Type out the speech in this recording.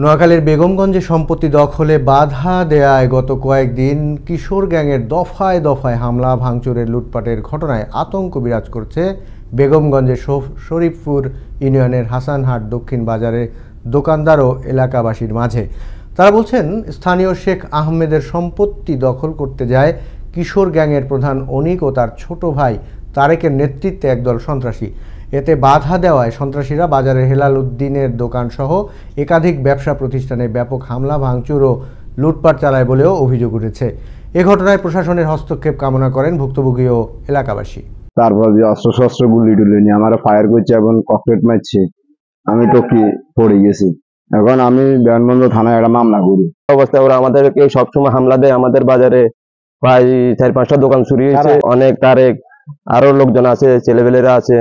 নোয়াখালীর বেগমগঞ্জে সম্পত্তি দখলে বাধা দেয়ায় গত কয়েকদিন কিশোর গ্যাংয়ের দফায় দফায় হামলা ভাঙচুরের লুটপাটের ঘটনায় আতঙ্ক বিরাজ করছে বেগমগঞ্জের শরীফপুর ইউনিয়নের হাসানহাট দক্ষিণ বাজারের দোকানদার ও এলাকাবাসীর মাঝে। তারা বলছেন, স্থানীয় শেখ আহমেদের সম্পত্তি দখল করতে যায় কিশোর গ্যাংয়ের প্রধান অনিক ও তার ছোট ভাই তারেকের নেতৃত্বে একদল সন্ত্রাসী। এতে বাধা দেওয়ায় সন্ত্রাসীরা বাজারের হেলাল উদ্দিনের দোকানসহ একাধিক ব্যবসা প্রতিষ্ঠানে ব্যাপক হামলা ভাঙচুর ও লুটপাট চালায় বলেও অভিযোগ উঠেছে। এ ঘটনায় প্রশাসনের হস্তক্ষেপ কামনা করেন ভুক্তভোগী ও এলাকাবাসী। তারপর যে অস্ত্র গুলি টুলি নিয়ে আমার ফায়ার করছে এবং ককটেট মারছে, আমি তো কি পড়ে গেছি। এখন আমি বিমানবন্দ থানায় একটা মামলা করি। অবস্থায় ওরা আমাদেরকে সবসময় হামলা দেয়। আমাদের বাজারে প্রায় 4-5টা দোকান চুরি হয়েছে। অনেক তারেক আরো লোকজন আছে, ছেলেপেলেরা আছে।